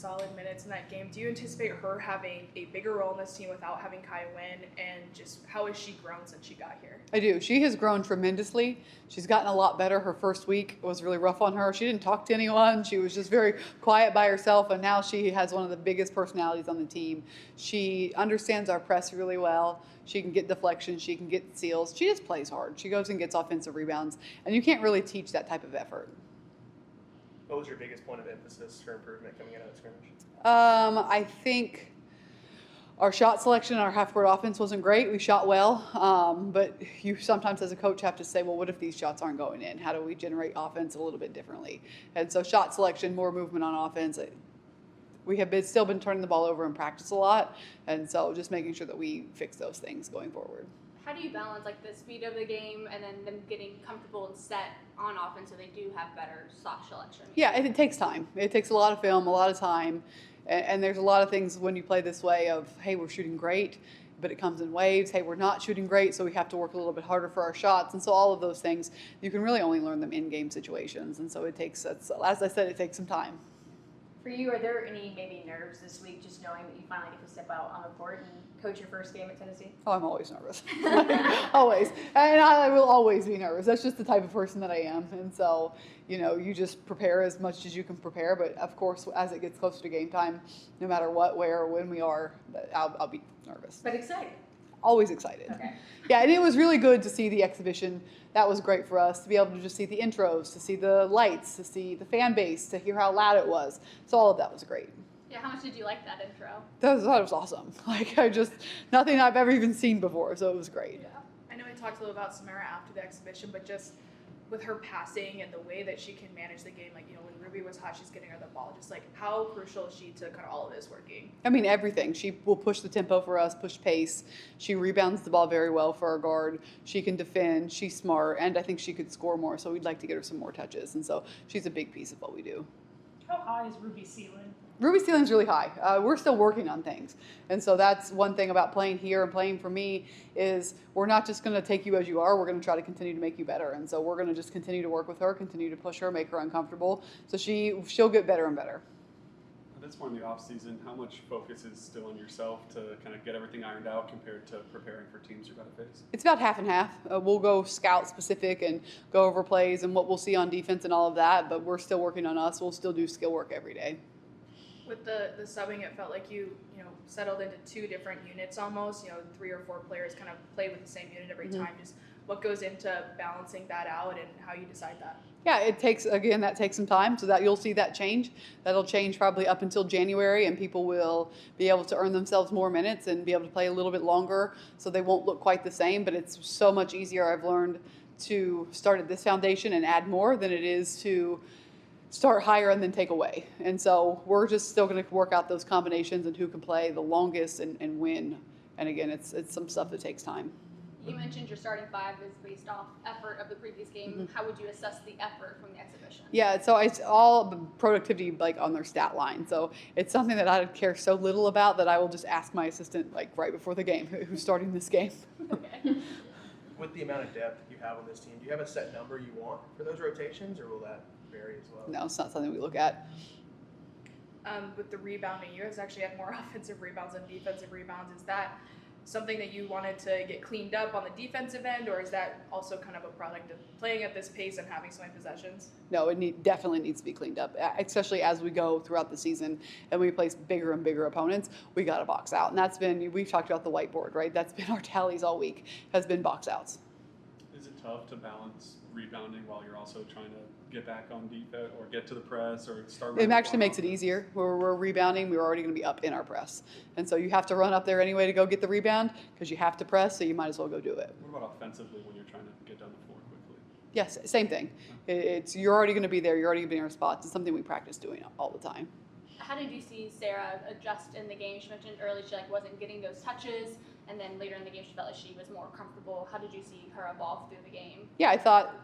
solid minutes in that game. Do you anticipate her having a bigger role in this team without having Kai win? And just how has she grown since she got here? I do. She has grown tremendously. She's gotten a lot better. Her first week was really rough on her. She didn't talk to anyone. She was just very quiet by herself, and now she has one of the biggest personalities on the team. She understands our press really well. She can get deflections. She can get steals. She just plays hard. She goes and gets offensive rebounds, and you can't really teach that type of effort. What was your biggest point of emphasis for improvement coming out of the scrimmage? I think our shot selection and our half-court offense wasn't great. We shot well, but you sometimes as a coach have to say, well, what if these shots aren't going in? How do we generate offense a little bit differently? And so shot selection, more movement on offense. We have still been turning the ball over in practice a lot, and so just making sure that we fix those things going forward. How do you balance like the speed of the game and then them getting comfortable and set on offense so they do have better soft selection? Yeah, it takes time. It takes a lot of film, a lot of time, and there's a lot of things when you play this way of, hey, we're shooting great, but it comes in waves. Hey, we're not shooting great, so we have to work a little bit harder for our shots. And so all of those things, you can really only learn them in game situations. And so it takes, as I said, it takes some time. For you, are there any maybe nerves this week just knowing that you finally get to step out on the court and coach your first game at Tennessee? Oh, I'm always nervous. Always. And I will always be nervous. That's just the type of person that I am. And so, you just prepare as much as you can prepare. But, of course, as it gets closer to game time, no matter what, where, or when we are, I'll be nervous. But excited. Always excited. Okay. Yeah, and it was really good to see the exhibition. That was great for us to be able to just see the intros, to see the lights, to see the fan base, to hear how loud it was. So all of that was great. Yeah, how much did you like that intro? That was awesome. Nothing I've ever even seen before, so it was great. Yeah. I know we talked a little about Samara after the exhibition, but just with her passing and the way that she can manage the game, when Ruby was hot, she's getting her the ball. Just how crucial is she to kind of all of this working? I mean, everything. She will push the tempo for us, push pace. She rebounds the ball very well for our guard. She can defend. She's smart, and I think she could score more. So we'd like to get her some more touches, and so she's a big piece of what we do. How high is Ruby's ceiling? Ruby's ceiling's really high. We're still working on things. And so that's one thing about playing here and playing for me is we're not just going to take you as you are. We're going to try to continue to make you better. And so we're going to just continue to work with her, continue to push her, make her uncomfortable. So she'll get better and better. At this point in the offseason, how much focus is still on yourself to kind of get everything ironed out compared to preparing for teams you're about to face? It's about half and half. We'll go scout specific and go over plays and what we'll see on defense and all of that, but we're still working on us. We'll still do skill work every day. With the subbing, it felt like you settled into two different units almost. 3 or 4 players kind of play with the same unit every time. Just what goes into balancing that out and how you decide that? Yeah, that takes some time, so that you'll see that change. That'll change probably up until January, and people will be able to earn themselves more minutes and be able to play a little bit longer, so they won't look quite the same, but it's so much easier, I've learned, to start at this foundation and add more than it is to start higher and then take away. And so we're just still going to work out those combinations and who can play the longest and win. And again, it's some stuff that takes time. You mentioned your starting 5 is based off effort of the previous game. How would you assess the effort from the exhibition? Yeah, so it's all productivity on their stat line. So it's something that I care so little about that I will just ask my assistant right before the game, who's starting this game. Okay. With the amount of depth you have on this team, do you have a set number you want for those rotations, or will that vary as well? No, it's not something we look at. With the rebounding, you guys actually have more offensive rebounds than defensive rebounds. Is that something that you wanted to get cleaned up on the defensive end, or is that also kind of a product of playing at this pace and having so many possessions? No, it definitely needs to be cleaned up, especially as we go throughout the season and we place bigger and bigger opponents. We got to box out, and we've talked about the whiteboard, right? That's been our tallies all week, has been box outs. Is it tough to balance rebounding while you're also trying to get back on defense or get to the press or start? It actually makes it easier. Where we're rebounding, we're already going to be up in our press. And so you have to run up there anyway to go get the rebound because you have to press, so you might as well go do it. What about offensively when you're trying to get down the floor quickly? Yes, same thing. You're already going to be there. You're already going to be in our spots. It's something we practice doing all the time. How did you see Sarah adjust in the game? She mentioned early she wasn't getting those touches, and then later in the game she felt like she was more comfortable. How did you see her evolve through the game? Yeah, I thought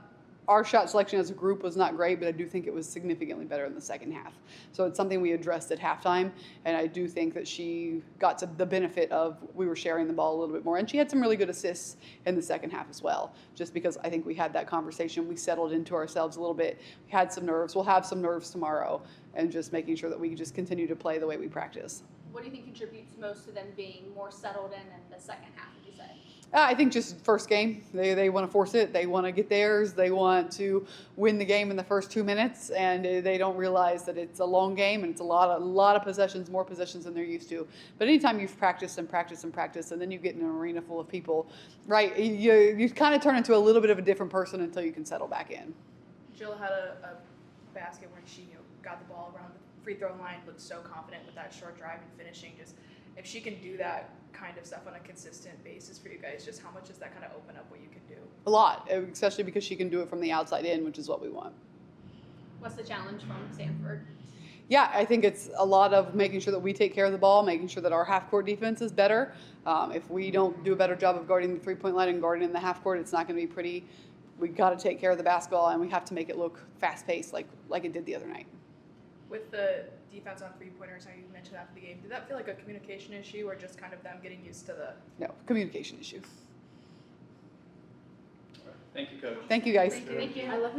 our shot selection as a group was not great, but I do think it was significantly better in the second half. So it's something we addressed at halftime, and I do think that she got to the benefit of we were sharing the ball a little bit more. And she had some really good assists in the second half as well, just because I think we had that conversation. We settled into ourselves a little bit. We had some nerves. We'll have some nerves tomorrow, and just making sure that we just continue to play the way we practice. What do you think contributes most to them being more settled in the second half, would you say? I think just first game, they want to force it. They want to get theirs. They want to win the game in the first 2 minutes, and they don't realize that it's a long game and it's a lot of possessions, more possessions than they're used to. But anytime you've practiced and practiced and practiced, and then you get in an arena full of people, right, you kind of turn into a little bit of a different person until you can settle back in. Jill had a basket where she got the ball around the free throw line, looked so confident with that short drive and finishing. Just if she can do that kind of stuff on a consistent basis for you guys, just how much does that kind of open up what you can do? A lot, especially because she can do it from the outside in, which is what we want. What's the challenge from Samford? Yeah, I think it's a lot of making sure that we take care of the ball, making sure that our half-court defense is better. If we don't do a better job of guarding the three-point line and guarding in the half-court, it's not going to be pretty. We got to take care of the basketball, and we have to make it look fast-paced like it did the other night. With the defense on three-pointers, how you mentioned after the game, did that feel like a communication issue or just kind of them getting used to the... No, communication issue. Thank you, Coach. Thank you, guys. Thank you. I love